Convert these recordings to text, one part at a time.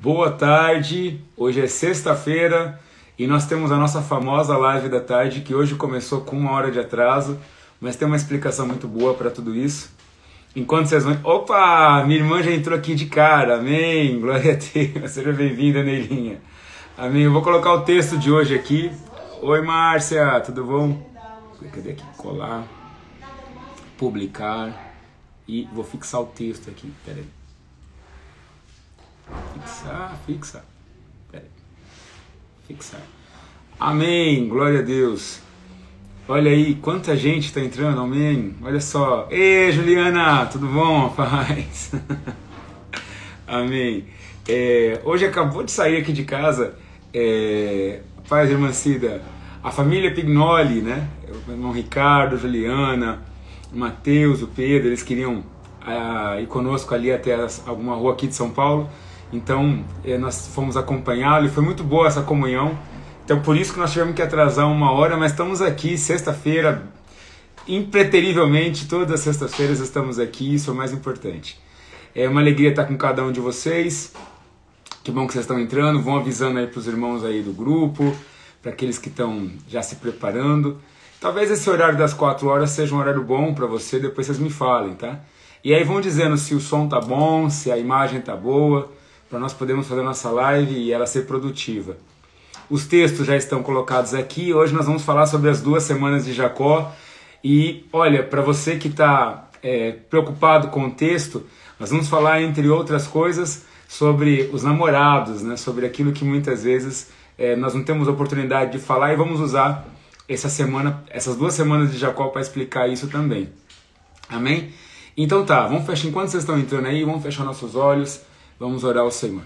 Boa tarde, hoje é sexta-feira e nós temos a nossa famosa live da tarde que hoje começou com 1 hora de atraso, mas tem uma explicação muito boa para tudo isso. Enquanto vocês vão... Opa! Minha irmã já entrou aqui de cara, amém! Glória a Deus, seja bem-vinda, Neilinha. Amém, eu vou colocar o texto de hoje aqui. Oi, Márcia, tudo bom? Cadê aqui? Colar, publicar e vou fixar o texto aqui, peraí. Fixar. Peraí. Fixar. Amém, glória a Deus. Olha aí, quanta gente está entrando, amém. Olha só. Ei, Juliana, tudo bom, rapaz? Amém. Hoje acabou de sair aqui de casa, paz, irmã Cida, a família Pignoli, né? O irmão Ricardo, Juliana, o Matheus, o Pedro, eles queriam ir conosco ali até alguma rua aqui de São Paulo. Então, nós fomos acompanhá-lo e foi muito boa essa comunhão. Então, por isso que nós tivemos que atrasar 1 hora, mas estamos aqui sexta-feira, impreterivelmente, todas as sextas-feiras estamos aqui, isso é o mais importante. É uma alegria estar com cada um de vocês. Que bom que vocês estão entrando, vão avisando aí para os irmãos aí do grupo, para aqueles que estão já se preparando. Talvez esse horário das 4 horas seja um horário bom para você, depois vocês me falem, tá? E aí vão dizendo se o som tá bom, se a imagem tá boa, para nós podermos fazer nossa live e ela ser produtiva. Os textos já estão colocados aqui. Hoje nós vamos falar sobre as 2 semanas de Jacó. E olha, para você que está preocupado com o texto, nós vamos falar, entre outras coisas, sobre os namorados, né? Sobre aquilo que muitas vezes nós não temos oportunidade de falar e vamos usar essas 2 semanas de Jacó para explicar isso também. Amém? Então tá, vamos fechar. Enquanto vocês estão entrando aí, vamos fechar nossos olhos. Vamos orar ao Senhor.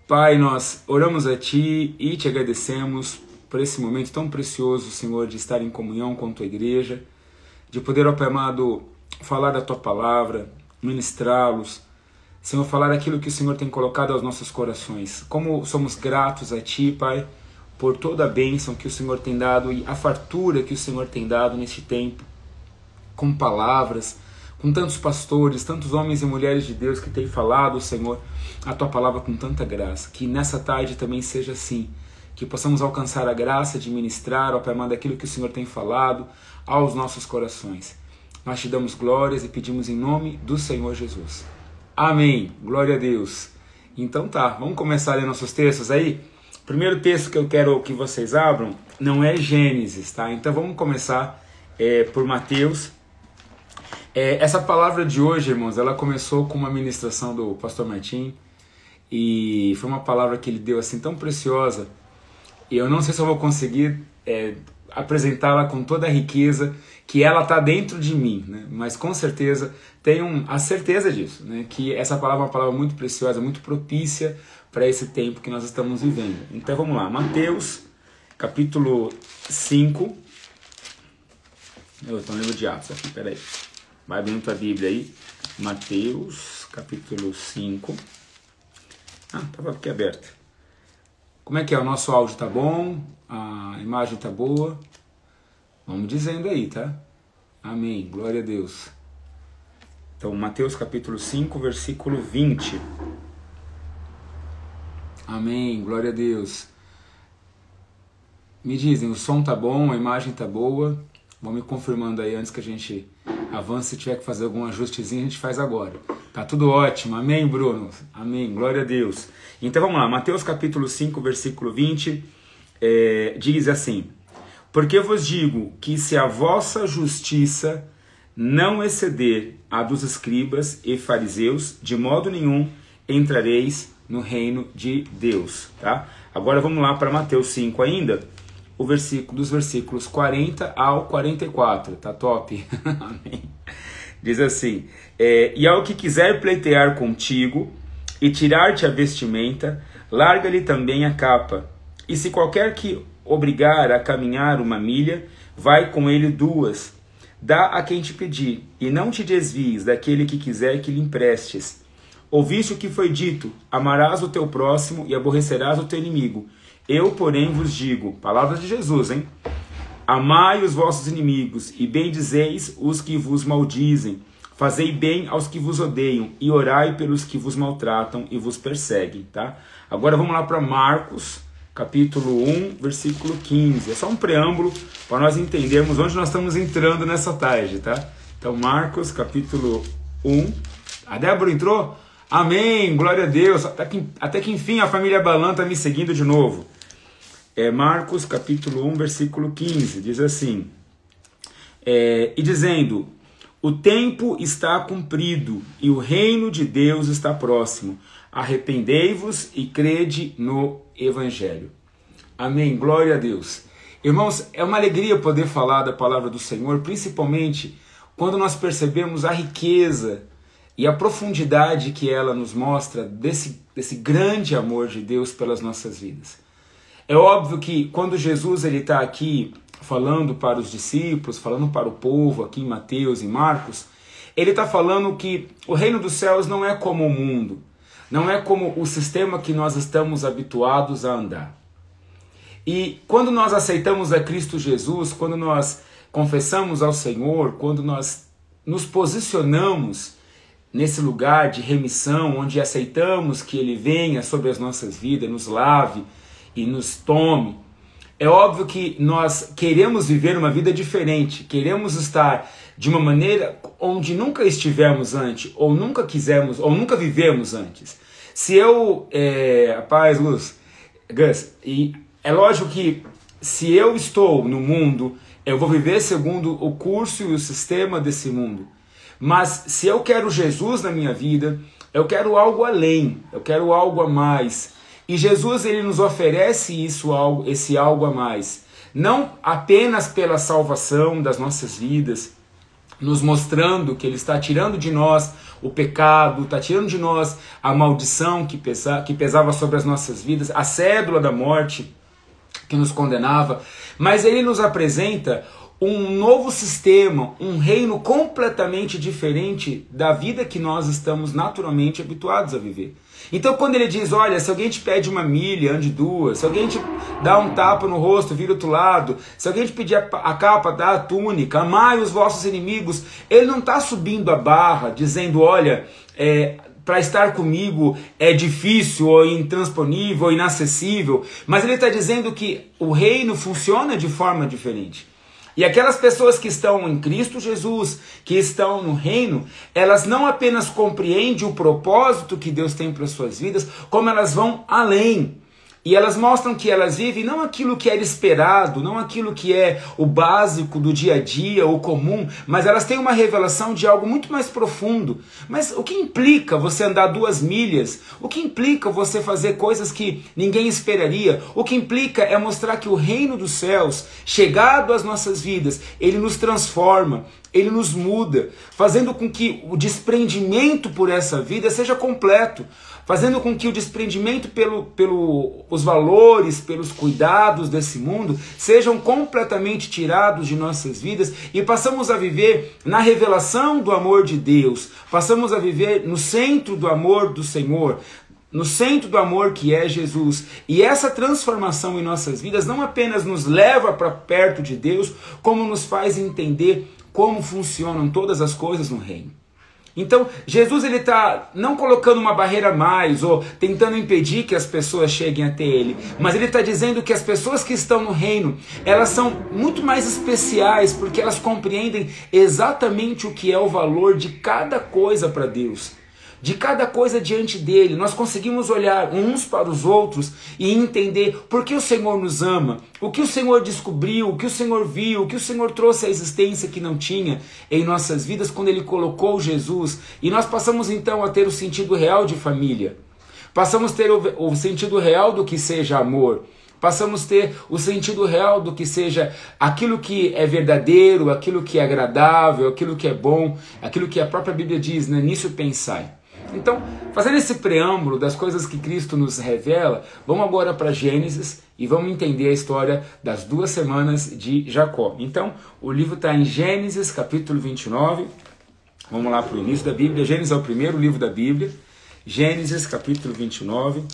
Pai, nós oramos a Ti e Te agradecemos por esse momento tão precioso, Senhor, de estar em comunhão com Tua igreja, de poder, ó Pai amado, falar da Tua palavra, ministrá-los, Senhor, falar aquilo que o Senhor tem colocado aos nossos corações. Como somos gratos a Ti, Pai, por toda a bênção que o Senhor tem dado e a fartura que o Senhor tem dado neste tempo, com palavras, com tantos pastores, tantos homens e mulheres de Deus que têm falado, Senhor, a Tua palavra com tanta graça. Que nessa tarde também seja assim, que possamos alcançar a graça de ministrar, ó Pai amado, aquilo que o Senhor tem falado aos nossos corações. Nós Te damos glórias e pedimos em nome do Senhor Jesus. Amém. Glória a Deus. Então tá, vamos começar a ler nossos textos aí? O primeiro texto que eu quero que vocês abram não é Gênesis, tá? Então vamos começar por Mateus. Essa palavra de hoje, irmãos, ela começou com uma ministração do pastor Martim e foi uma palavra que ele deu assim tão preciosa e eu não sei se eu vou conseguir apresentá-la com toda a riqueza que ela está dentro de mim, né? Mas com certeza tenho a certeza disso, né? Que essa palavra é uma palavra muito preciosa, muito propícia para esse tempo que nós estamos vivendo. Então vamos lá, Mateus capítulo 5. Eu estou no livro de Atos aqui, peraí. Vai abrindo tua Bíblia aí, Mateus, capítulo 5. Estava aqui aberto. Como é que é? O nosso áudio tá bom? A imagem tá boa? Vamos dizendo aí, tá? Amém, glória a Deus. Então, Mateus, capítulo 5, versículo 20. Amém, glória a Deus. Me dizem, o som tá bom, a imagem tá boa? Vão me confirmando aí antes que a gente avance. Se tiver que fazer algum ajustezinho, a gente faz agora. Tá tudo ótimo. Amém, Bruno? Amém. Glória a Deus. Então vamos lá. Mateus capítulo 5, versículo 20. Diz assim: Porque vos digo que se a vossa justiça não exceder a dos escribas e fariseus, de modo nenhum entrareis no reino de Deus. Tá? Agora vamos lá para Mateus 5 ainda. Dos versículos 40 ao 44, tá top? Amém. Diz assim: E ao que quiser pleitear contigo e tirar-te a vestimenta, larga-lhe também a capa. E se qualquer que obrigar a caminhar 1 milha, vai com ele 2. Dá a quem te pedir, e não te desvies daquele que quiser que lhe emprestes. Ouviste o que foi dito: amarás o teu próximo e aborrecerás o teu inimigo. Eu, porém, vos digo, palavras de Jesus, hein? Amai os vossos inimigos e bendizeis os que vos maldizem. Fazei bem aos que vos odeiam e orai pelos que vos maltratam e vos perseguem, tá? Agora vamos lá para Marcos, capítulo 1, versículo 15. É só um preâmbulo para nós entendermos onde nós estamos entrando nessa tarde, tá? Então, Marcos, capítulo 1. A Débora entrou? Amém! Glória a Deus! Até que enfim a família Balan está me seguindo de novo. Marcos, capítulo 1, versículo 15. Diz assim, e dizendo... O tempo está cumprido e o reino de Deus está próximo. Arrependei-vos e crede no Evangelho. Amém. Glória a Deus. Irmãos, é uma alegria poder falar da palavra do Senhor, principalmente quando nós percebemos a riqueza e a profundidade que ela nos mostra desse grande amor de Deus pelas nossas vidas. É óbvio que quando Jesus está aqui falando para os discípulos, falando para o povo aqui em Mateus e Marcos, ele está falando que o reino dos céus não é como o mundo, não é como o sistema que nós estamos habituados a andar. E quando nós aceitamos a Cristo Jesus, quando nós confessamos ao Senhor, quando nós nos posicionamos nesse lugar de remissão, onde aceitamos que Ele venha sobre as nossas vidas, nos lave e nos tome, é óbvio que nós queremos viver uma vida diferente, queremos estar de uma maneira onde nunca estivemos antes, ou nunca quisemos, ou nunca vivemos antes. Se eu, rapaz, Gus, e é lógico que se eu estou no mundo, eu vou viver segundo o curso e o sistema desse mundo. Mas se eu quero Jesus na minha vida, eu quero algo além, eu quero algo a mais. E Jesus, ele nos oferece esse algo a mais, não apenas pela salvação das nossas vidas, nos mostrando que Ele está tirando de nós o pecado, está tirando de nós a maldição que pesava sobre as nossas vidas, a cédula da morte que nos condenava, mas Ele nos apresenta um novo sistema, um reino completamente diferente da vida que nós estamos naturalmente habituados a viver. Então quando ele diz, olha, se alguém te pede uma milha, ande duas, se alguém te dá um tapa no rosto, vira outro lado, se alguém te pedir a capa, dá a túnica, amai os vossos inimigos, ele não está subindo a barra, dizendo, olha, para estar comigo é difícil, ou intransponível, ou inacessível, mas ele está dizendo que o reino funciona de forma diferente. E aquelas pessoas que estão em Cristo Jesus, que estão no reino, elas não apenas compreendem o propósito que Deus tem para as suas vidas, como elas vão além. E elas mostram que elas vivem não aquilo que era esperado, não aquilo que é o básico do dia a dia, o comum, mas elas têm uma revelação de algo muito mais profundo. Mas o que implica você andar 2 milhas? O que implica você fazer coisas que ninguém esperaria? O que implica é mostrar que o reino dos céus, chegado às nossas vidas, ele nos transforma, ele nos muda, fazendo com que o desprendimento por essa vida seja completo, fazendo com que o desprendimento pelos valores, pelos cuidados desse mundo, sejam completamente tirados de nossas vidas e passamos a viver na revelação do amor de Deus, passamos a viver no centro do amor do Senhor, no centro do amor que é Jesus. E essa transformação em nossas vidas não apenas nos leva para perto de Deus, como nos faz entender como funcionam todas as coisas no reino. Então, Jesus ele está não colocando uma barreira a mais ou tentando impedir que as pessoas cheguem até Ele, mas Ele está dizendo que as pessoas que estão no reino, elas são muito mais especiais porque elas compreendem exatamente o que é o valor de cada coisa para Deus. De cada coisa diante dele, nós conseguimos olhar uns para os outros e entender por que o Senhor nos ama, o que o Senhor descobriu, o que o Senhor viu, o que o Senhor trouxe à existência que não tinha em nossas vidas quando Ele colocou Jesus. E nós passamos então a ter o sentido real de família, passamos a ter o sentido real do que seja amor, passamos a ter o sentido real do que seja aquilo que é verdadeiro, aquilo que é agradável, aquilo que é bom, aquilo que a própria Bíblia diz, né? Nisso pensai. Então, fazendo esse preâmbulo das coisas que Cristo nos revela, vamos agora para Gênesis e vamos entender a história das 2 semanas de Jacó. Então, o livro está em Gênesis, capítulo 29. Vamos lá para o início da Bíblia. Gênesis é o primeiro livro da Bíblia. Gênesis, capítulo 29.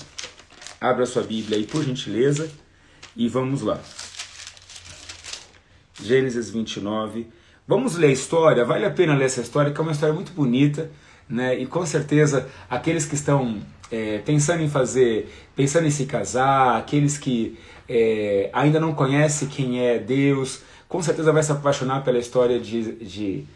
Abra sua Bíblia aí, por gentileza, e vamos lá. Gênesis 29, Vamos ler a história, vale a pena ler essa história, que é uma história muito bonita, né? E com certeza aqueles que estão pensando em se casar, aqueles que ainda não conhecem quem é Deus, com certeza vai se apaixonar pela história de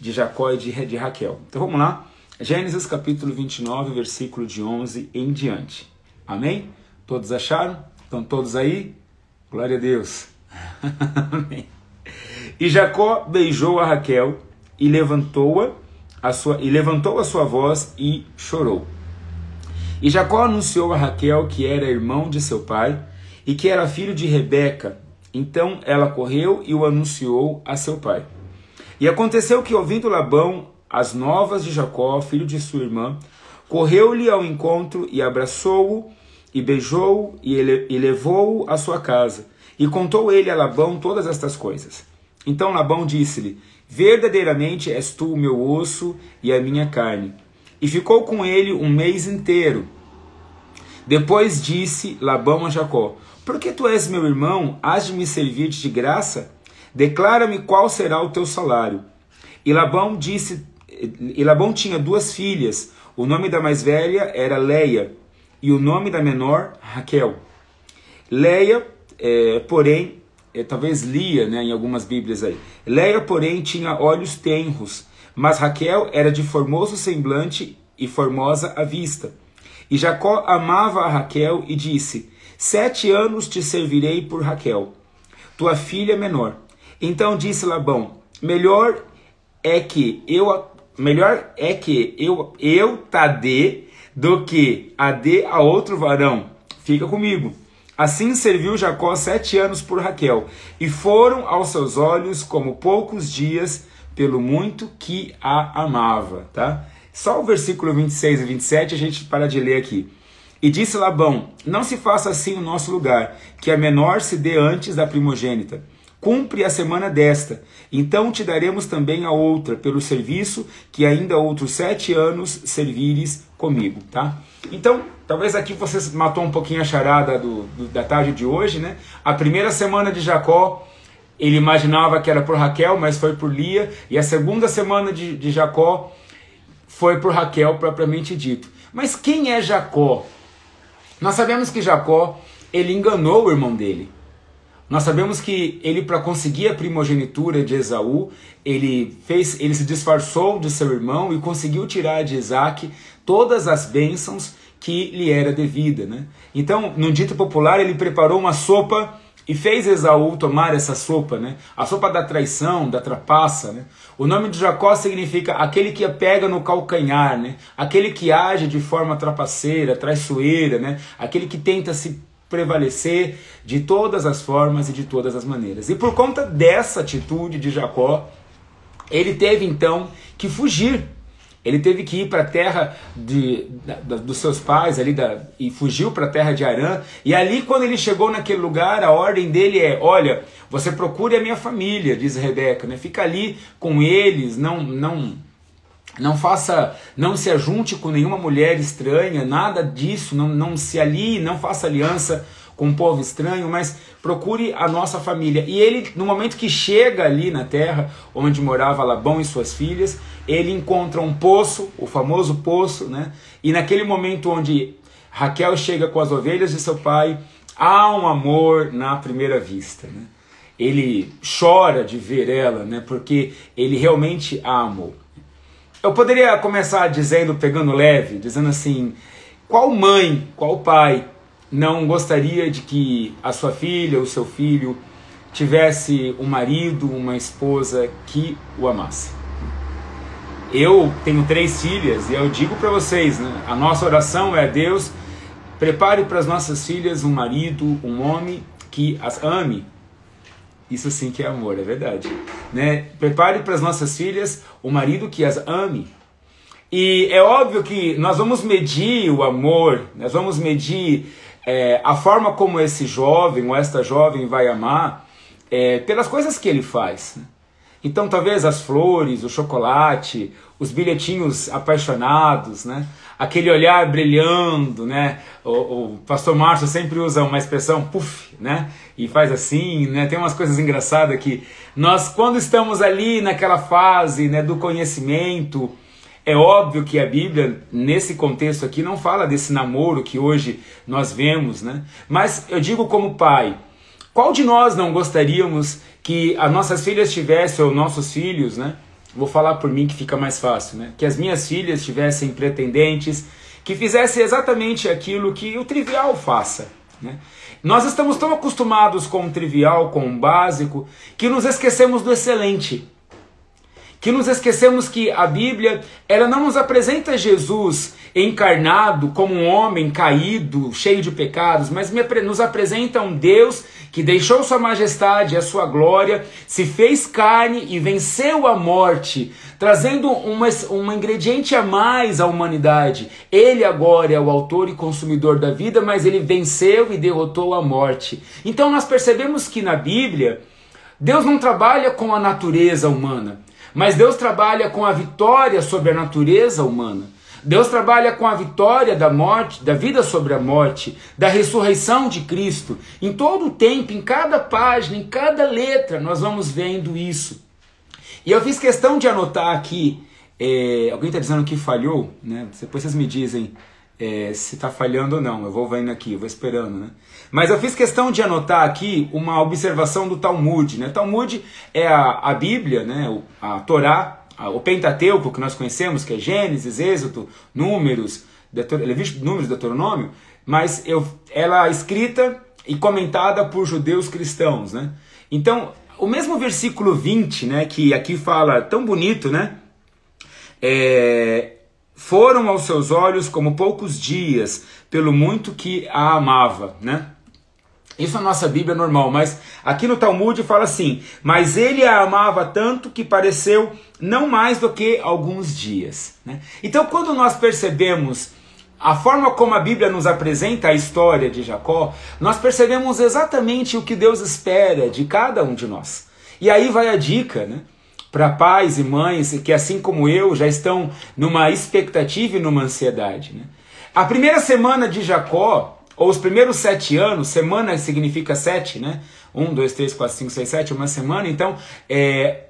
Jacó e de Raquel. Então vamos lá, Gênesis capítulo 29, versículo de 11 em diante. Amém? Todos acharam? Estão todos aí? Glória a Deus. Amém. E Jacó beijou a Raquel e levantou a sua voz e chorou. E Jacó anunciou a Raquel que era irmão de seu pai e que era filho de Rebeca. Então ela correu e o anunciou a seu pai. E aconteceu que, ouvindo Labão as novas de Jacó, filho de sua irmã, correu-lhe ao encontro e abraçou-o e beijou-o e levou-o à sua casa. E contou ele a Labão todas estas coisas. Então Labão disse-lhe: verdadeiramente és tu o meu osso e a minha carne. E ficou com ele um mês inteiro. Depois disse Labão a Jacó: porque tu és meu irmão, hás de me servir de graça? Declara-me qual será o teu salário. E Labão tinha 2 filhas. O nome da mais velha era Leia, e o nome da menor, Raquel. Leia, porém, talvez Lia, né, em algumas bíblias aí. Leia, porém, tinha olhos tenros, mas Raquel era de formoso semblante e formosa à vista. E Jacó amava a Raquel e disse: 7 anos te servirei por Raquel, tua filha menor. Então disse Labão: melhor é que eu ta dê do que a dê a outro varão. Fica comigo. Assim serviu Jacó 7 anos por Raquel, e foram aos seus olhos como poucos dias, pelo muito que a amava. Tá? Só o versículo 26 e 27 a gente para de ler aqui. E disse Labão: não se faça assim no nosso lugar, que a menor se dê antes da primogênita. Cumpre a semana desta, então te daremos também a outra, pelo serviço que ainda outros 7 anos servires comigo, tá? Então, talvez aqui você matou um pouquinho a charada da tarde de hoje, né? A primeira semana de Jacó, ele imaginava que era por Raquel, mas foi por Lia, e a segunda semana de Jacó foi por Raquel, propriamente dito. Mas quem é Jacó? Nós sabemos que Jacó, ele enganou o irmão dele. Nós sabemos que ele, para conseguir a primogenitura de Esaú, ele se disfarçou de seu irmão e conseguiu tirar de Isaac todas as bênçãos que lhe era devida, né? Então, no dito popular, ele preparou uma sopa e fez Esaú tomar essa sopa, né? A sopa da traição, da trapaça, né? O nome de Jacó significa aquele que pega no calcanhar, né? Aquele que age de forma trapaceira, traiçoeira, né? Aquele que tenta se prevalecer de todas as formas e de todas as maneiras. E por conta dessa atitude de Jacó, ele teve então que fugir. Ele teve que ir para a terra dos seus pais e fugiu para a terra de Harã. E ali, quando ele chegou naquele lugar, a ordem dele é: olha, você procure a minha família, diz Rebeca, né? Fica ali com eles, não se ajunte com nenhuma mulher estranha, nada disso, não se alie, não faça aliança com um povo estranho, mas procure a nossa família. E ele, no momento que chega ali na terra onde morava Labão e suas filhas, ele encontra um poço, o famoso poço, né? E naquele momento onde Raquel chega com as ovelhas de seu pai, há um amor na primeira vista, né? Ele chora de ver ela, né? Porque ele realmente a amou. Eu poderia começar pegando leve, dizendo assim: qual mãe, qual pai não gostaria de que a sua filha, o seu filho, tivesse um marido, uma esposa que o amasse? Eu tenho 3 filhas e eu digo para vocês, né, a nossa oração é: Deus, prepare para as nossas filhas um marido, um homem que as ame. Isso sim que é amor, é verdade, né? Prepare para as nossas filhas um marido que as ame. E é óbvio que nós vamos medir o amor, nós vamos medir a forma como esse jovem ou esta jovem vai amar pelas coisas que ele faz, né? Então talvez as flores, o chocolate, os bilhetinhos apaixonados, né? Aquele olhar brilhando, né? O pastor Márcio sempre usa uma expressão puff, né? E faz assim, né? Tem umas coisas engraçadas que nós, quando estamos ali naquela fase, né, do conhecimento, é óbvio que a Bíblia, nesse contexto aqui, não fala desse namoro que hoje nós vemos, né? Mas eu digo como pai, qual de nós não gostaríamos que as nossas filhas tivessem, ou nossos filhos, né? Vou falar por mim que fica mais fácil, né? Que as minhas filhas tivessem pretendentes, que fizessem exatamente aquilo que o trivial faça, né? Nós estamos tão acostumados com o trivial, com o básico, que nos esquecemos do excelente. Que nos esquecemos que a Bíblia, ela não nos apresenta Jesus encarnado como um homem caído, cheio de pecados, mas nos apresenta um Deus que deixou sua majestade e a sua glória, se fez carne e venceu a morte, trazendo um ingrediente a mais à humanidade. Ele agora é o autor e consumidor da vida, mas ele venceu e derrotou a morte. Então nós percebemos que na Bíblia, Deus não trabalha com a natureza humana, mas Deus trabalha com a vitória sobre a natureza humana. Deus trabalha com a vitória da morte, da vida sobre a morte, da ressurreição de Cristo. Em todo o tempo, em cada página, em cada letra, nós vamos vendo isso. E eu fiz questão de anotar aqui, alguém está dizendo que falhou, né? Depois vocês me dizem se está falhando ou não. Eu vou vendo aqui, eu vou esperando, né? Mas eu fiz questão de anotar aqui uma observação do Talmud, né? Talmud é a Bíblia, né? A Torá, o Pentateuco que nós conhecemos, que é Gênesis, Êxodo, Números, Números, Deuteronômio, mas ela é escrita e comentada por judeus cristãos, né? Então, o mesmo versículo 20, né, que aqui fala tão bonito, né? Foram aos seus olhos como poucos dias, pelo muito que a amava, né? Isso é a nossa Bíblia normal, mas aqui no Talmud fala assim: mas ele a amava tanto que pareceu não mais do que alguns dias, né? Então, quando nós percebemos a forma como a Bíblia nos apresenta a história de Jacó, nós percebemos exatamente o que Deus espera de cada um de nós. E aí vai a dica, né? Para pais e mães que, assim como eu, já estão numa expectativa e numa ansiedade, né? A primeira semana de Jacó, ou os primeiros 7 anos, semana significa 7, né? 1, 2, 3, 4, 5, 6, 7, uma semana. Então,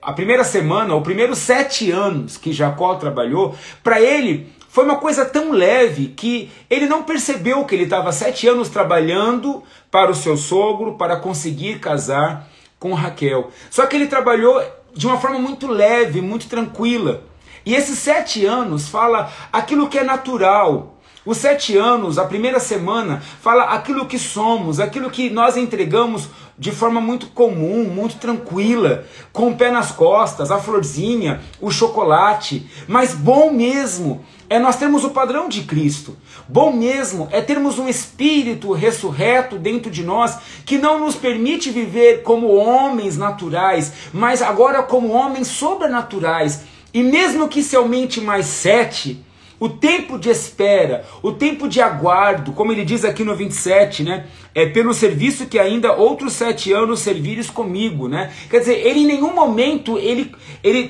a primeira semana, ou primeiros 7 anos que Jacó trabalhou, para ele foi uma coisa tão leve que ele não percebeu que ele estava 7 anos trabalhando para o seu sogro, para conseguir casar com Raquel. Só que ele trabalhou de uma forma muito leve, muito tranquila. E esses 7 anos fala aquilo que é natural. Os 7 anos, a primeira semana, fala aquilo que somos, aquilo que nós entregamos de forma muito comum, muito tranquila, com o pé nas costas, a florzinha, o chocolate. Mas bom mesmo é nós termos o padrão de Cristo. Bom mesmo é termos um espírito ressurreto dentro de nós, que não nos permite viver como homens naturais, mas agora como homens sobrenaturais. E mesmo que se aumente mais 7, o tempo de espera, o tempo de aguardo, como ele diz aqui no 27, né? Pelo serviço que ainda outros 7 anos servires comigo, né? Quer dizer, ele em nenhum momento ele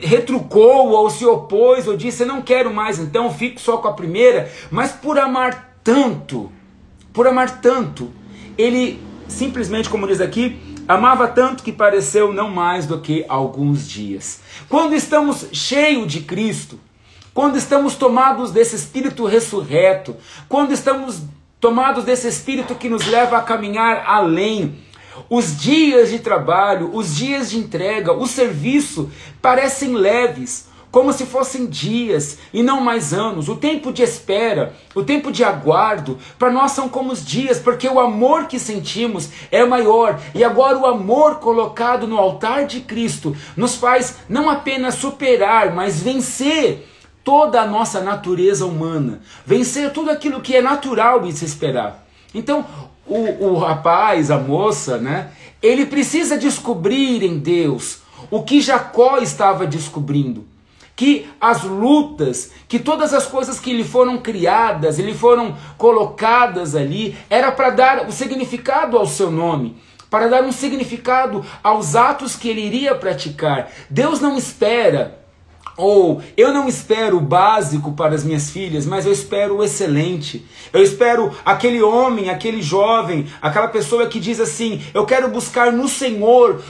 retrucou ou se opôs ou disse: eu não quero mais, então fico só com a primeira. Mas por amar tanto, ele simplesmente, como diz aqui, amava tanto que pareceu não mais do que alguns dias. Quando estamos cheios de Cristo, quando estamos tomados desse Espírito ressurreto, quando estamos tomados desse Espírito que nos leva a caminhar além, os dias de trabalho, os dias de entrega, o serviço parecem leves, como se fossem dias e não mais anos. O tempo de espera, o tempo de aguardo, para nós são como os dias, porque o amor que sentimos é maior. E agora o amor colocado no altar de Cristo nos faz não apenas superar, mas vencer toda a nossa natureza humana, vencer tudo aquilo que é natural de se esperar. Então, o rapaz, a moça, né, ele precisa descobrir em Deus o que Jacó estava descobrindo, que as lutas, que todas as coisas que lhe foram criadas, lhe foram colocadas ali, era para dar o significado ao seu nome, para dar um significado aos atos que ele iria praticar. Deus não espera, ou eu não espero o básico para as minhas filhas, mas eu espero o excelente. Eu espero aquele homem, aquele jovem, aquela pessoa que diz assim: eu quero buscar no Senhor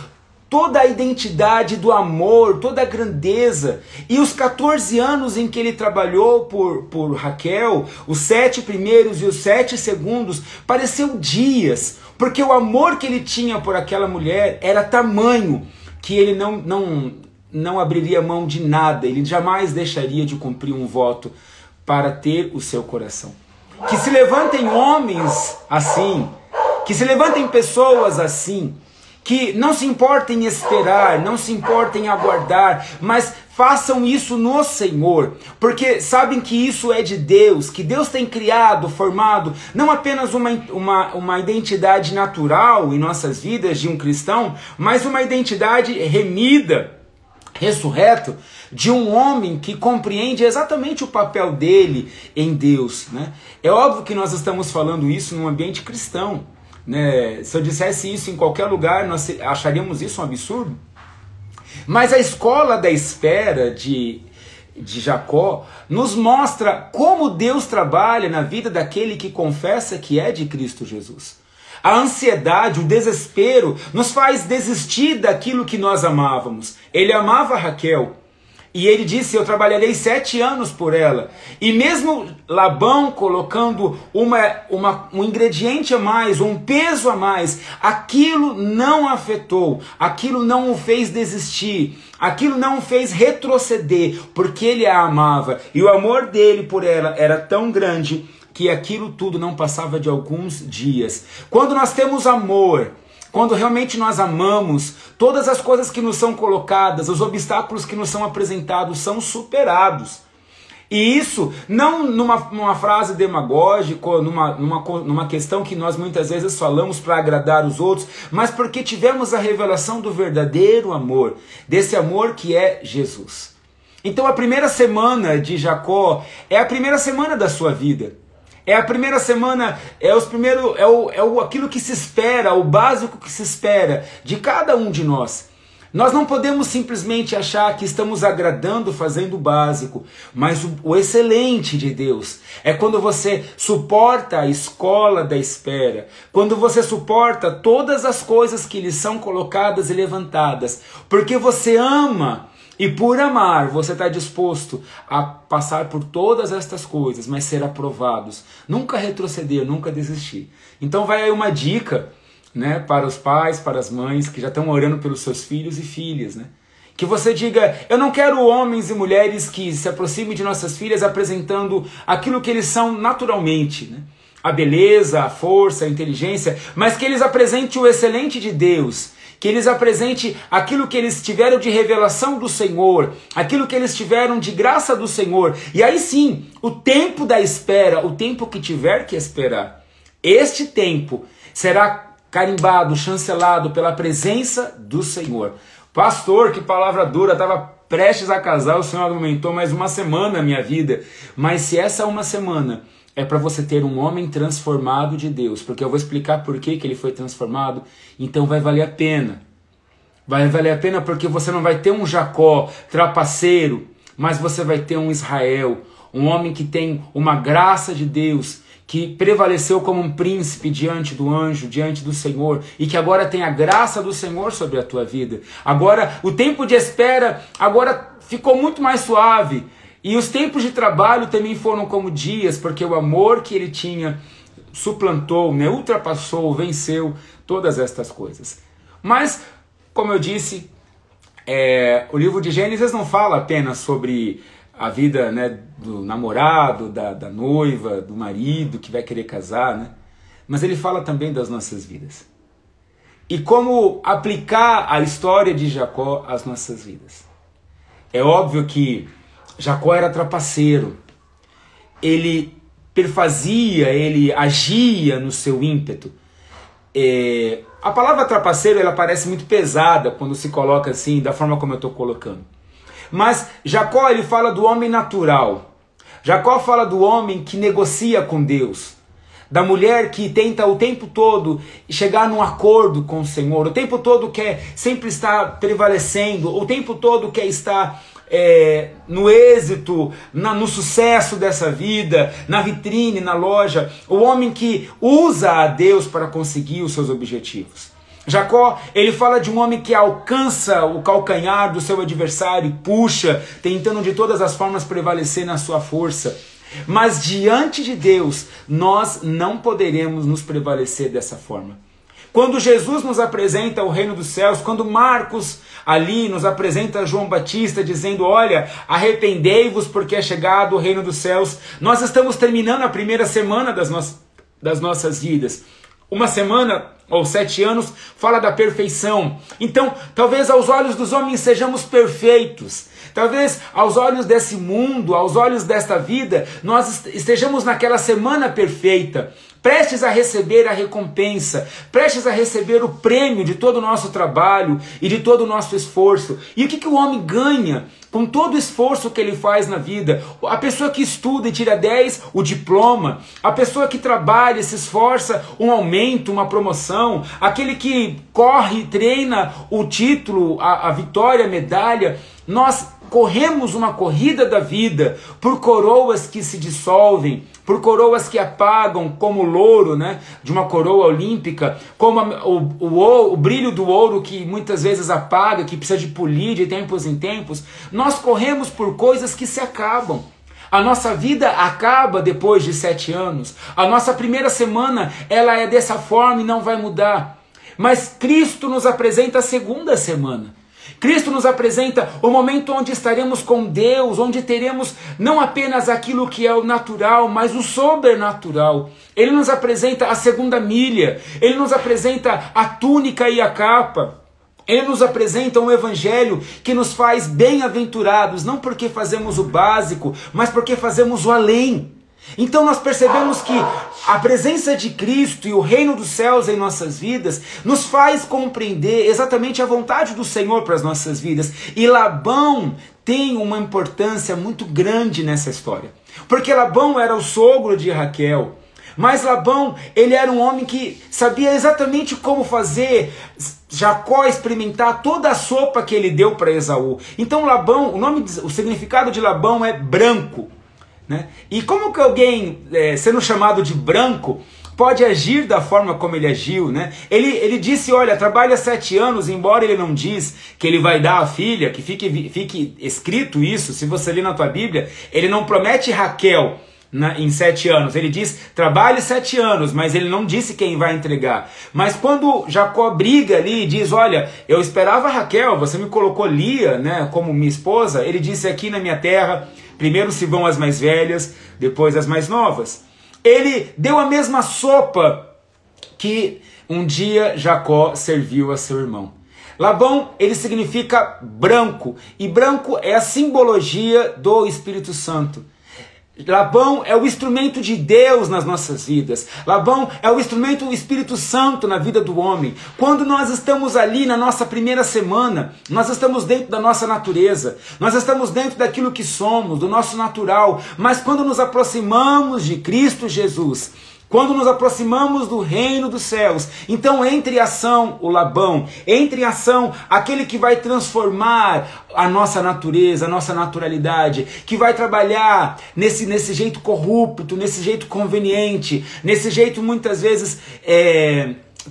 toda a identidade do amor, toda a grandeza. E os 14 anos em que ele trabalhou por Raquel, os 7 primeiros e os 7 segundos, pareceu dias, porque o amor que ele tinha por aquela mulher era tamanho que ele não abriria mão de nada, ele jamais deixaria de cumprir um voto para ter o seu coração. Que se levantem homens assim, que se levantem pessoas assim, que não se importem em esperar, não se importem em aguardar, mas façam isso no Senhor, porque sabem que isso é de Deus, que Deus tem criado, formado, não apenas uma identidade natural em nossas vidas de um cristão, mas uma identidade remida, ressurreto, de um homem que compreende exatamente o papel dele em Deus, né? É óbvio que nós estamos falando isso num ambiente cristão, né? Se eu dissesse isso em qualquer lugar, nós acharíamos isso um absurdo. Mas a escola da espera de Jacó nos mostra como Deus trabalha na vida daquele que confessa que é de Cristo Jesus. A ansiedade, o desespero nos faz desistir daquilo que nós amávamos. Ele amava Raquel. E ele disse: eu trabalharei 7 anos por ela. E mesmo Labão colocando um ingrediente a mais, um peso a mais, aquilo não afetou, aquilo não o fez desistir, aquilo não o fez retroceder, porque ele a amava. E o amor dele por ela era tão grande que aquilo tudo não passava de alguns dias. Quando nós temos amor, quando realmente nós amamos, todas as coisas que nos são colocadas, os obstáculos que nos são apresentados são superados. E isso não numa frase demagógica, numa questão que nós muitas vezes falamos para agradar os outros, mas porque tivemos a revelação do verdadeiro amor, desse amor que é Jesus. Então a primeira semana de Jacó é a primeira semana da sua vida. É a primeira semana, aquilo que se espera, o básico que se espera de cada um de nós. Nós não podemos simplesmente achar que estamos agradando fazendo o básico, mas o excelente de Deus é quando você suporta a escola da espera, quando você suporta todas as coisas que lhe são colocadas e levantadas, porque você ama. E por amar, você está disposto a passar por todas estas coisas, mas ser aprovados. Nunca retroceder, nunca desistir. Então vai aí uma dica, né, para os pais, para as mães que já estão orando pelos seus filhos e filhas, né? Que você diga: eu não quero homens e mulheres que se aproximem de nossas filhas apresentando aquilo que eles são naturalmente, né? A beleza, a força, a inteligência, mas que eles apresentem o excelente de Deus. Que eles apresentem aquilo que eles tiveram de revelação do Senhor, aquilo que eles tiveram de graça do Senhor. E aí sim, o tempo da espera, o tempo que tiver que esperar, este tempo será carimbado, chancelado pela presença do Senhor. Pastor, que palavra dura, estava prestes a casar, o Senhor aumentou mais uma semana na minha vida. Mas se essa uma semana é para você ter um homem transformado de Deus, porque eu vou explicar por que ele foi transformado, então vai valer a pena. Vai valer a pena porque você não vai ter um Jacó trapaceiro, mas você vai ter um Israel, um homem que tem uma graça de Deus, que prevaleceu como um príncipe diante do anjo, diante do Senhor, e que agora tem a graça do Senhor sobre a tua vida. Agora, o tempo de espera agora ficou muito mais suave. E os tempos de trabalho também foram como dias, porque o amor que ele tinha suplantou, né, ultrapassou, venceu todas estas coisas. Mas, como eu disse, o livro de Gênesis não fala apenas sobre a vida, né, do namorado, da noiva, do marido que vai querer casar, né? Mas ele fala também das nossas vidas. E como aplicar a história de Jacó às nossas vidas. É óbvio que Jacó era trapaceiro, ele perfazia, ele agia no seu ímpeto. A palavra trapaceiro ela parece muito pesada quando se coloca assim, da forma como eu estou colocando. Mas Jacó ele fala do homem natural. Jacó fala do homem que negocia com Deus. da mulher que tenta o tempo todo chegar num acordo com o Senhor, o tempo todo quer sempre estar prevalecendo, o tempo todo quer estar no êxito, no sucesso dessa vida, na vitrine, na loja, o homem que usa a Deus para conseguir os seus objetivos. Jacó, ele fala de um homem que alcança o calcanhar do seu adversário e puxa, tentando de todas as formas prevalecer na sua força. Mas diante de Deus, nós não poderemos nos prevalecer dessa forma. Quando Jesus nos apresenta o reino dos céus, quando Marcos ali nos apresenta João Batista dizendo, olha, arrependei-vos porque é chegado o reino dos céus, nós estamos terminando a primeira semana das nossas vidas. Uma semana, ou 7 anos, fala da perfeição. Então, talvez aos olhos dos homens sejamos perfeitos. Talvez aos olhos desse mundo, aos olhos desta vida, nós estejamos naquela semana perfeita, prestes a receber a recompensa, prestes a receber o prêmio de todo o nosso trabalho e de todo o nosso esforço. E o que o homem ganha com todo o esforço que ele faz na vida? A pessoa que estuda e tira 10, o diploma. A pessoa que trabalha e se esforça, um aumento, uma promoção. Aquele que corre e treina, o título, a vitória, a medalha. Nós corremos uma corrida da vida por coroas que se dissolvem, por coroas que apagam, como o louro, né, de uma coroa olímpica, como o brilho do ouro que muitas vezes apaga, que precisa de polir de tempos em tempos. Nós corremos por coisas que se acabam. A nossa vida acaba depois de 7 anos. A nossa primeira semana, ela é dessa forma e não vai mudar. Mas Cristo nos apresenta a segunda semana. Cristo nos apresenta o momento onde estaremos com Deus, onde teremos não apenas aquilo que é o natural, mas o sobrenatural. Ele nos apresenta a segunda milha, ele nos apresenta a túnica e a capa. Ele nos apresenta um evangelho que nos faz bem-aventurados, não porque fazemos o básico, mas porque fazemos o além. Então nós percebemos que a presença de Cristo e o reino dos céus em nossas vidas nos faz compreender exatamente a vontade do Senhor para as nossas vidas. E Labão tem uma importância muito grande nessa história. Porque Labão era o sogro de Raquel. Mas Labão, ele era um homem que sabia exatamente como fazer Jacó experimentar toda a sopa que ele deu para Esaú. Então Labão, o significado de Labão é branco. Né? E como que alguém, sendo chamado de branco, pode agir da forma como ele agiu? Né? Ele disse, olha, trabalha 7 anos, embora ele não diz que ele vai dar a filha, que fique escrito isso, se você ler na tua Bíblia, ele não promete Raquel em 7 anos, ele diz, trabalhe 7 anos, mas ele não disse quem vai entregar. Mas quando Jacó briga ali e diz, olha, eu esperava Raquel, você me colocou Lia, né, como minha esposa, ele disse, aqui na minha terra, primeiro se vão as mais velhas, depois as mais novas. Ele deu a mesma sopa que um dia Jacó serviu a seu irmão. Labão, ele significa branco, e branco é a simbologia do Espírito Santo. Labão é o instrumento de Deus nas nossas vidas. Labão é o instrumento do Espírito Santo na vida do homem. Quando nós estamos ali na nossa primeira semana, nós estamos dentro da nossa natureza, nós estamos dentro daquilo que somos, do nosso natural. Mas quando nos aproximamos de Cristo Jesus, quando nos aproximamos do reino dos céus, então entra em ação o Labão, entra em ação aquele que vai transformar a nossa natureza, a nossa naturalidade, que vai trabalhar nesse jeito corrupto, nesse jeito conveniente, nesse jeito muitas vezes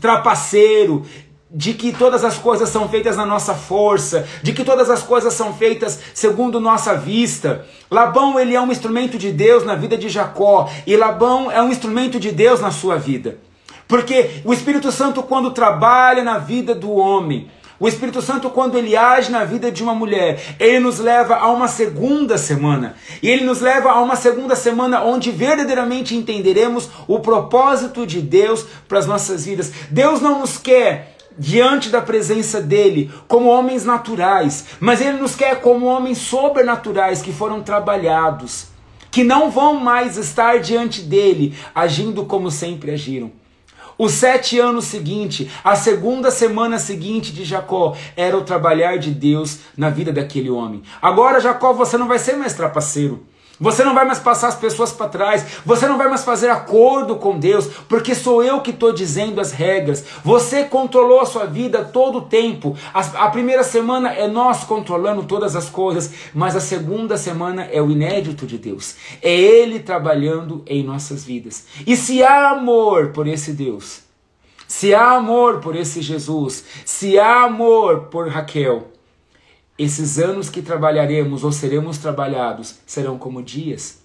trapaceiro, de que todas as coisas são feitas na nossa força, de que todas as coisas são feitas segundo nossa vista. Labão, ele é um instrumento de Deus na vida de Jacó, e Labão é um instrumento de Deus na sua vida. Porque o Espírito Santo, quando trabalha na vida do homem, o Espírito Santo, quando ele age na vida de uma mulher, ele nos leva a uma segunda semana. E ele nos leva a uma segunda semana onde verdadeiramente entenderemos o propósito de Deus para as nossas vidas. Deus não nos quer diante da presença dele como homens naturais, mas ele nos quer como homens sobrenaturais que foram trabalhados, que não vão mais estar diante dele agindo como sempre agiram. Os 7 anos seguintes, a segunda semana seguinte de Jacó, era o trabalhar de Deus na vida daquele homem. Agora, Jacó, você não vai ser mais trapaceiro. Você não vai mais passar as pessoas para trás. Você não vai mais fazer acordo com Deus, porque sou eu que estou dizendo as regras. Você controlou a sua vida todo o tempo. A primeira semana é nós controlando todas as coisas, mas a segunda semana é o inédito de Deus. É Ele trabalhando em nossas vidas. E se há amor por esse Deus, se há amor por esse Jesus, se há amor por Raquel, esses anos que trabalharemos ou seremos trabalhados serão como dias.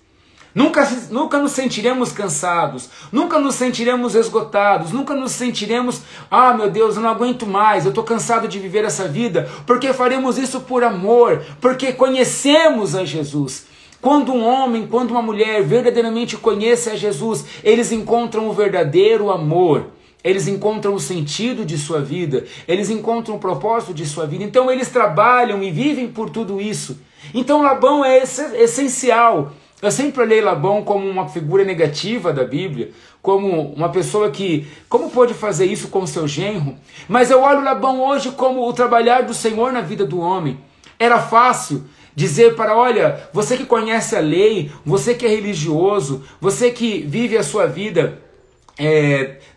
Nunca nos sentiremos cansados, nunca nos sentiremos esgotados, nunca nos sentiremos, ah meu Deus, eu não aguento mais, eu estou cansado de viver essa vida, porque faremos isso por amor, porque conhecemos a Jesus. Quando um homem, quando uma mulher verdadeiramente conhece a Jesus, eles encontram o verdadeiro amor. Eles encontram o sentido de sua vida, eles encontram o propósito de sua vida, então eles trabalham e vivem por tudo isso. Então Labão é essencial. Eu sempre olhei Labão como uma figura negativa da Bíblia, como uma pessoa que, como pôde fazer isso com seu genro? Mas eu olho Labão hoje como o trabalhar do Senhor na vida do homem. Era fácil dizer para, olha, você que conhece a lei, você que é religioso, você que vive a sua vida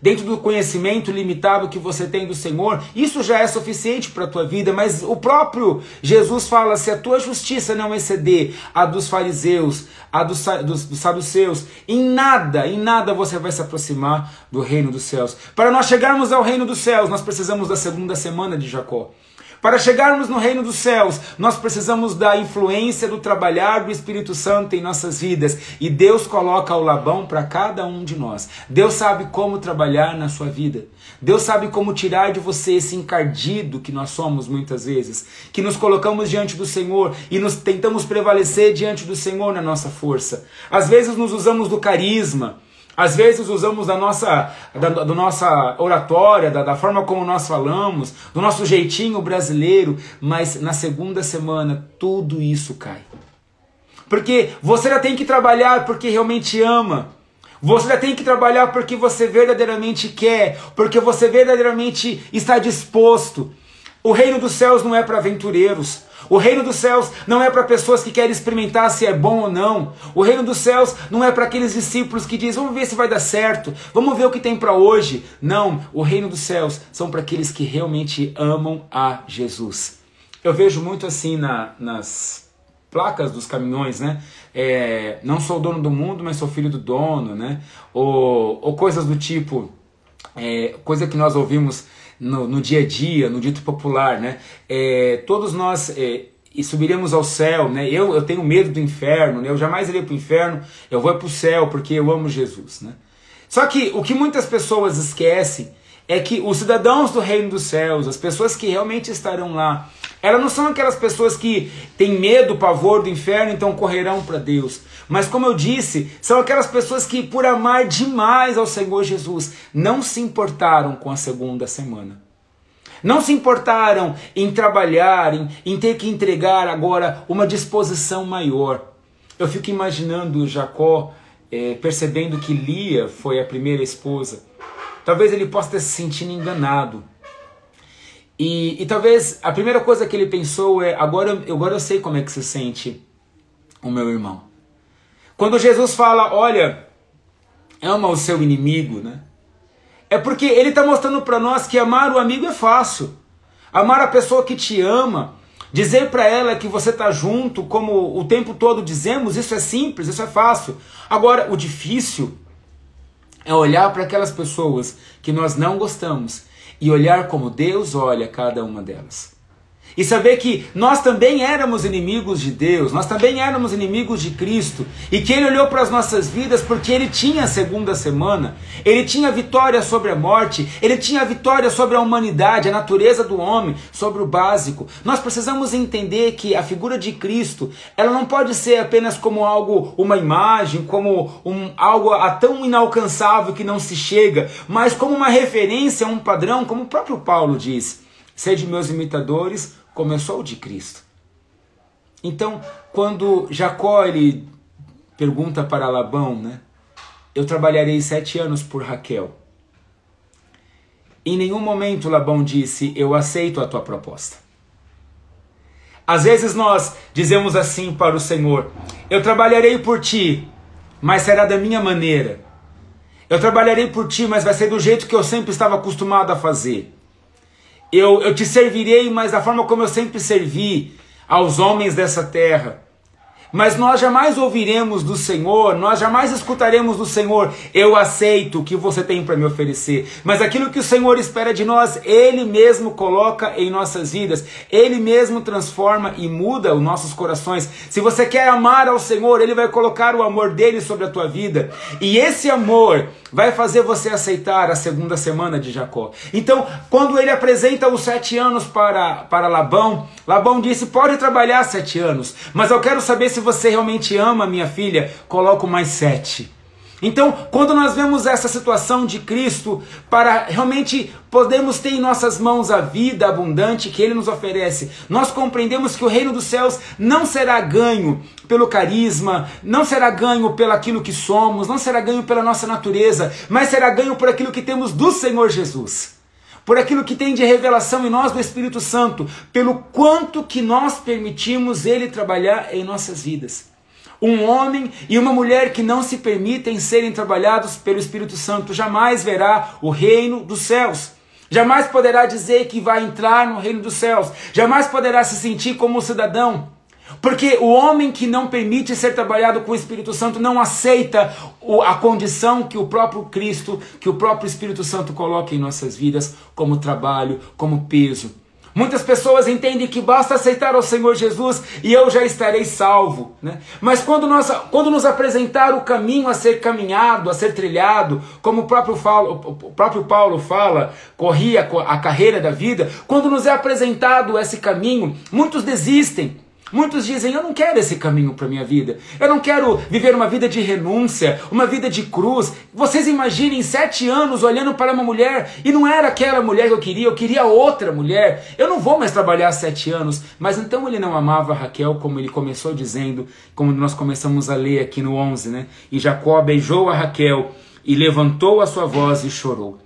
dentro do conhecimento limitado que você tem do Senhor, isso já é suficiente para a tua vida, mas o próprio Jesus fala, se a tua justiça não exceder a dos fariseus, a dos saduceus, em nada você vai se aproximar do reino dos céus. Para nós chegarmos ao reino dos céus, nós precisamos da segunda semana de Jacó. Para chegarmos no reino dos céus, nós precisamos da influência do trabalhar do Espírito Santo em nossas vidas. E Deus coloca o Labão para cada um de nós. Deus sabe como trabalhar na sua vida. Deus sabe como tirar de você esse encardido que nós somos muitas vezes. Que nos colocamos diante do Senhor e nos tentamos prevalecer diante do Senhor na nossa força. Às vezes nos usamos do carisma. Às vezes usamos da nossa oratória, da forma como nós falamos, do nosso jeitinho brasileiro, mas na segunda semana tudo isso cai. Porque você já tem que trabalhar porque realmente ama. Você já tem que trabalhar porque você verdadeiramente quer, porque você verdadeiramente está disposto. O reino dos céus não é para aventureiros. O reino dos céus não é para pessoas que querem experimentar se é bom ou não. O reino dos céus não é para aqueles discípulos que dizem, vamos ver se vai dar certo, vamos ver o que tem para hoje. Não, o reino dos céus são para aqueles que realmente amam a Jesus. Eu vejo muito assim nas placas dos caminhões, né? Não sou o dono do mundo, mas sou filho do dono, né? Ou coisas do tipo, coisa que nós ouvimos no dia a dia, no dito popular, né? Todos nós subiremos ao céu, né? Eu tenho medo do inferno, né? Eu jamais irei para o inferno, eu vou para o céu porque eu amo Jesus, né? Só que o que muitas pessoas esquecem é que os cidadãos do reino dos céus, as pessoas que realmente estarão lá, elas não são aquelas pessoas que têm medo, pavor do inferno, então correrão para Deus. Mas como eu disse, são aquelas pessoas que por amar demais ao Senhor Jesus, não se importaram com a segunda semana. Não se importaram em trabalhar, em ter que entregar agora uma disposição maior. Eu fico imaginando Jacó percebendo que Lia foi a primeira esposa. Talvez ele possa ter se sentido enganado. E talvez a primeira coisa que ele pensou agora eu sei como é que se sente o meu irmão. Quando Jesus fala, olha, ama o seu inimigo, né? É porque ele está mostrando para nós que amar o amigo é fácil. Amar a pessoa que te ama, dizer para ela que você está junto, como o tempo todo dizemos, isso é simples, isso é fácil. Agora, o difícil é olhar para aquelas pessoas que nós não gostamos e olhar como Deus olha cada uma delas. E saber que nós também éramos inimigos de Deus, nós também éramos inimigos de Cristo, e que Ele olhou para as nossas vidas porque Ele tinha a segunda semana, Ele tinha a vitória sobre a morte, Ele tinha a vitória sobre a humanidade, a natureza do homem, sobre o básico. Nós precisamos entender que a figura de Cristo, ela não pode ser apenas como algo, uma imagem, como algo tão inalcançável que não se chega, mas como uma referência, um padrão, como o próprio Paulo diz, sede meus imitadores, como eu sou de Cristo. Então, quando Jacó ele pergunta para Labão, né? Eu trabalharei 7 anos por Raquel. Em nenhum momento Labão disse, eu aceito a tua proposta. Às vezes nós dizemos assim para o Senhor: eu trabalharei por ti, mas será da minha maneira. Eu trabalharei por ti, mas vai ser do jeito que eu sempre estava acostumado a fazer. Eu te servirei, mas da forma como eu sempre servi aos homens dessa terra. Mas nós jamais ouviremos do Senhor, nós jamais escutaremos do Senhor: eu aceito o que você tem para me oferecer. Mas aquilo que o Senhor espera de nós, Ele mesmo coloca em nossas vidas. Ele mesmo transforma e muda os nossos corações. Se você quer amar ao Senhor, Ele vai colocar o amor dele sobre a tua vida. E esse amor vai fazer você aceitar a segunda semana de Jacó. Então, quando ele apresenta os 7 anos para Labão, Labão disse: pode trabalhar 7 anos, mas eu quero saber se você realmente ama minha filha, coloco mais 7. Então, quando nós vemos essa situação de Cristo, para realmente podermos ter em nossas mãos a vida abundante que Ele nos oferece, nós compreendemos que o reino dos céus não será ganho pelo carisma, não será ganho pelo aquilo que somos, não será ganho pela nossa natureza, mas será ganho por aquilo que temos do Senhor Jesus. Por aquilo que tem de revelação em nós do Espírito Santo, pelo quanto que nós permitimos Ele trabalhar em nossas vidas. Um homem e uma mulher que não se permitem serem trabalhados pelo Espírito Santo jamais verá o reino dos céus. Jamais poderá dizer que vai entrar no reino dos céus. Jamais poderá se sentir como um cidadão. Porque o homem que não permite ser trabalhado com o Espírito Santo não aceita a condição que o próprio Cristo, que o próprio Espírito Santo coloca em nossas vidas como trabalho, como peso. Muitas pessoas entendem que basta aceitar ao Senhor Jesus e eu já estarei salvo, né? Mas quando nos apresentar o caminho a ser caminhado, a ser trilhado, como o próprio Paulo fala, corria a carreira da vida, quando nos é apresentado esse caminho, muitos desistem. Muitos dizem: eu não quero esse caminho para a minha vida. Eu não quero viver uma vida de renúncia, uma vida de cruz. Vocês imaginem 7 anos olhando para uma mulher e não era aquela mulher que eu queria outra mulher. Eu não vou mais trabalhar 7 anos. Mas então ele não amava Raquel, como ele começou dizendo, como nós começamos a ler aqui no 11, né? E Jacó beijou a Raquel e levantou a sua voz e chorou.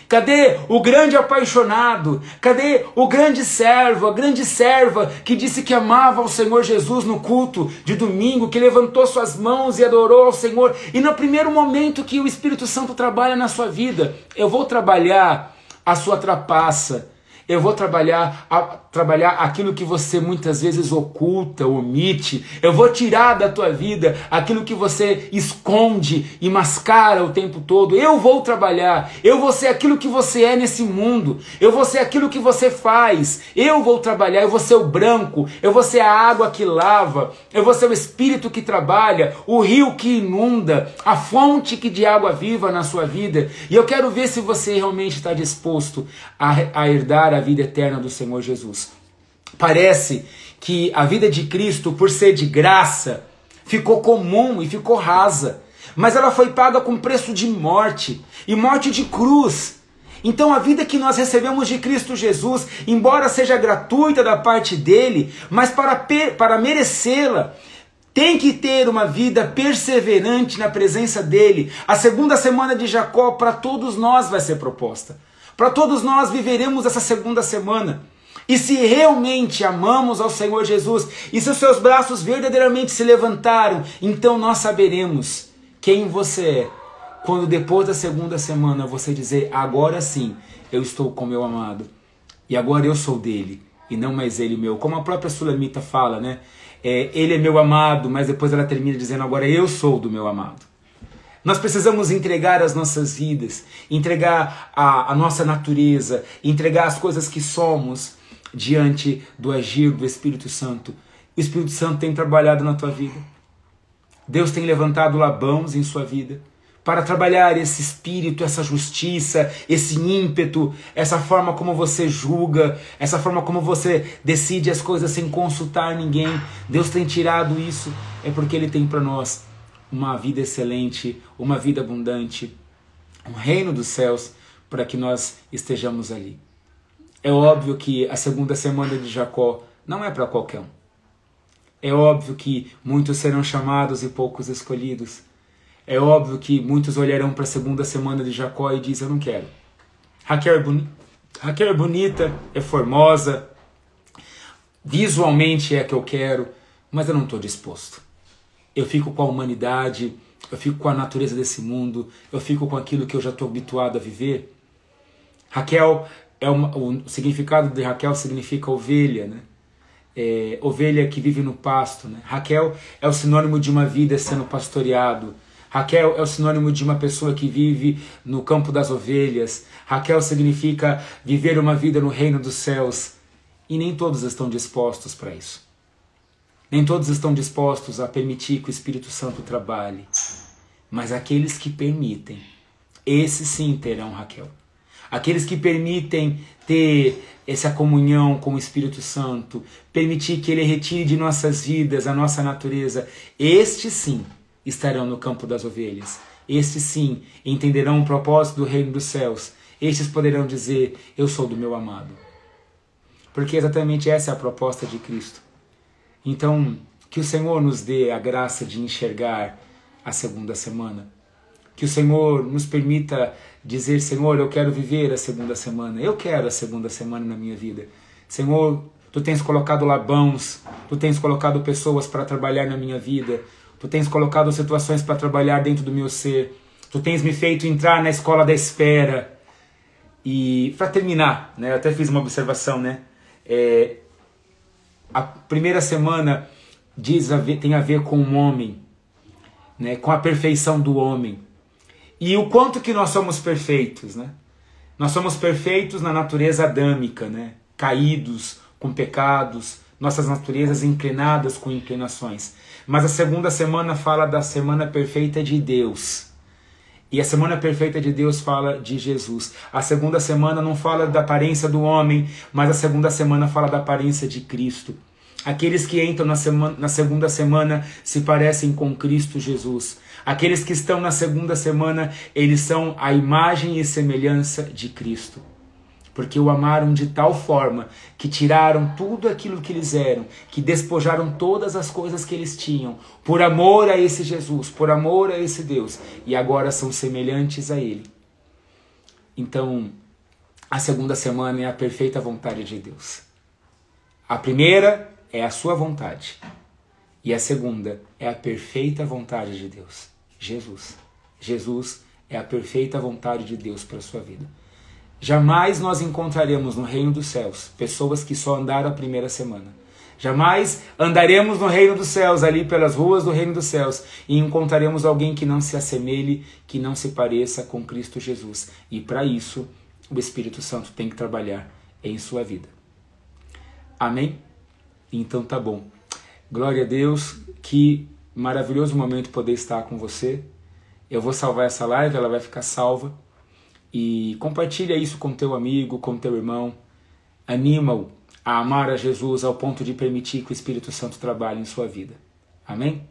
Cadê o grande apaixonado? Cadê o grande servo, a grande serva que disse que amava ao Senhor Jesus no culto de domingo, que levantou suas mãos e adorou ao Senhor? E no primeiro momento que o Espírito Santo trabalha na sua vida: eu vou trabalhar a sua trapaça, eu vou trabalhar aquilo que você muitas vezes oculta, omite. Eu vou tirar da tua vida aquilo que você esconde e mascara o tempo todo. Eu vou trabalhar. Eu vou ser aquilo que você é nesse mundo. Eu vou ser aquilo que você faz. Eu vou trabalhar. Eu vou ser o branco. Eu vou ser a água que lava. Eu vou ser o Espírito que trabalha, o rio que inunda, a fonte de água viva na sua vida. E eu quero ver se você realmente está disposto a herdar a vida eterna do Senhor Jesus. Parece que a vida de Cristo, por ser de graça, ficou comum e ficou rasa. Mas ela foi paga com preço de morte, e morte de cruz. Então a vida que nós recebemos de Cristo Jesus, embora seja gratuita da parte dele, mas para merecê-la, tem que ter uma vida perseverante na presença dele. A segunda semana de Jacó para todos nós vai ser proposta. Para todos nós viveremos essa segunda semana. E se realmente amamos ao Senhor Jesus, e se os seus braços verdadeiramente se levantaram, então nós saberemos quem você é. Quando depois da segunda semana você dizer: agora sim, eu estou com meu amado. E agora eu sou dele, e não mais ele meu. Como a própria Sulamita fala, né? Ele é meu amado, mas depois ela termina dizendo: agora eu sou do meu amado. Nós precisamos entregar as nossas vidas, entregar a nossa natureza, entregar as coisas que somos diante do agir do Espírito Santo. O Espírito Santo tem trabalhado na tua vida. Deus tem levantado Labãos em sua vida para trabalhar esse espírito, essa justiça, esse ímpeto, essa forma como você julga, essa forma como você decide as coisas sem consultar ninguém. Deus tem tirado isso, é porque Ele tem para nós uma vida excelente, uma vida abundante, um reino dos céus, para que nós estejamos ali. É óbvio que a segunda semana de Jacó não é para qualquer um. É óbvio que muitos serão chamados e poucos escolhidos. É óbvio que muitos olharão para a segunda semana de Jacó e dizem: eu não quero. Raquel é bonita, é formosa, visualmente é a que eu quero, mas eu não estou disposto. Eu fico com a humanidade, eu fico com a natureza desse mundo, eu fico com aquilo que eu já estou habituado a viver. Raquel, o significado de Raquel significa ovelha, né? Ovelha que vive no pasto, né? Raquel é o sinônimo de uma vida sendo pastoreado. Raquel é o sinônimo de uma pessoa que vive no campo das ovelhas. Raquel significa viver uma vida no reino dos céus. E nem todos estão dispostos para isso. Nem todos estão dispostos a permitir que o Espírito Santo trabalhe. Mas aqueles que permitem, esses sim terão Raquel. Aqueles que permitem ter essa comunhão com o Espírito Santo, permitir que Ele retire de nossas vidas a nossa natureza, estes sim estarão no campo das ovelhas. Estes sim entenderão o propósito do reino dos céus. Estes poderão dizer, eu sou do meu amado. Porque exatamente essa é a proposta de Cristo. Então, que o Senhor nos dê a graça de enxergar a segunda semana. Que o Senhor nos permita dizer, Senhor, eu quero viver a segunda semana. Eu quero a segunda semana na minha vida. Senhor, Tu tens colocado labãos, Tu tens colocado pessoas para trabalhar na minha vida. Tu tens colocado situações para trabalhar dentro do meu ser. Tu tens me feito entrar na escola da espera. E para terminar, né, eu até fiz uma observação, né? A primeira semana tem a ver com o homem, né, com a perfeição do homem. E o quanto que nós somos perfeitos, né? Nós somos perfeitos na natureza adâmica, né? Caídos, com pecados, nossas naturezas inclinadas com inclinações. Mas a segunda semana fala da semana perfeita de Deus. E a semana perfeita de Deus fala de Jesus. A segunda semana não fala da aparência do homem, mas a segunda semana fala da aparência de Cristo. Aqueles que entram na segunda semana se parecem com Cristo Jesus. Aqueles que estão na segunda semana, eles são a imagem e semelhança de Cristo. Porque o amaram de tal forma que tiraram tudo aquilo que eles eram, que despojaram todas as coisas que eles tinham, por amor a esse Jesus, por amor a esse Deus, e agora são semelhantes a Ele. Então, a segunda semana é a perfeita vontade de Deus. A primeira é a sua vontade, e a segunda é a perfeita vontade de Deus, Jesus. Jesus é a perfeita vontade de Deus para a sua vida. Jamais nós encontraremos no reino dos céus pessoas que só andaram a primeira semana. Jamais andaremos no reino dos céus, ali pelas ruas do reino dos céus, e encontraremos alguém que não se assemelhe, que não se pareça com Cristo Jesus. E para isso, o Espírito Santo tem que trabalhar em sua vida. Amém? Então tá bom. Glória a Deus, que maravilhoso momento poder estar com você. Eu vou salvar essa live, ela vai ficar salva. E compartilha isso com teu amigo, com teu irmão. Anima-o a amar a Jesus ao ponto de permitir que o Espírito Santo trabalhe em sua vida. Amém?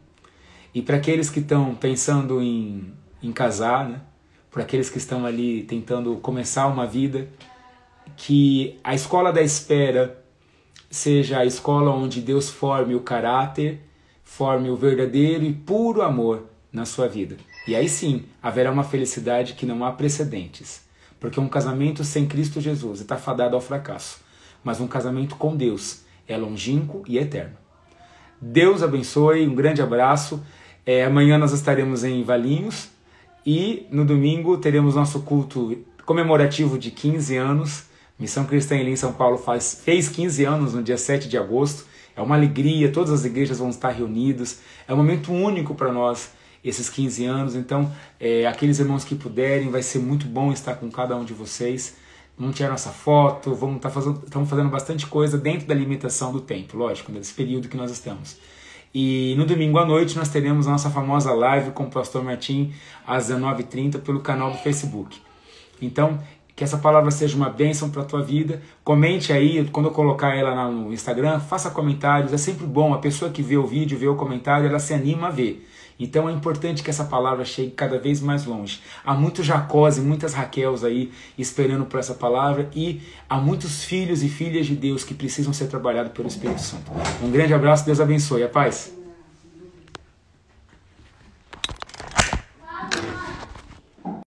E para aqueles que estão pensando em casar, né? Para aqueles que estão ali tentando começar uma vida, que a escola da espera seja a escola onde Deus forme o caráter, forme o verdadeiro e puro amor na sua vida. E aí sim, haverá uma felicidade que não há precedentes. Porque um casamento sem Cristo Jesus está fadado ao fracasso. Mas um casamento com Deus é longínquo e eterno. Deus abençoe, um grande abraço. Amanhã nós estaremos em Valinhos. E no domingo teremos nosso culto comemorativo de 15 anos. Missão Cristã em São Paulo fez 15 anos no dia 7 de agosto. É uma alegria, todas as igrejas vão estar reunidas. É um momento único para nós, esses 15 anos. Então, aqueles irmãos que puderem, vai ser muito bom estar com cada um de vocês. Vamos tirar nossa foto, estamos fazendo bastante coisa dentro da limitação do tempo, lógico, nesse período que nós estamos. E no domingo à noite nós teremos a nossa famosa live com o pastor Martim às 19h30 pelo canal do Facebook. Então, que essa palavra seja uma bênção para a tua vida. Comente aí, quando eu colocar ela no Instagram, faça comentários. É sempre bom, a pessoa que vê o vídeo, vê o comentário, ela se anima a ver. Então é importante que essa palavra chegue cada vez mais longe. Há muitos Jacós e muitas Raquels aí esperando por essa palavra, e há muitos filhos e filhas de Deus que precisam ser trabalhados pelo Espírito Santo. Um grande abraço, Deus abençoe. A paz.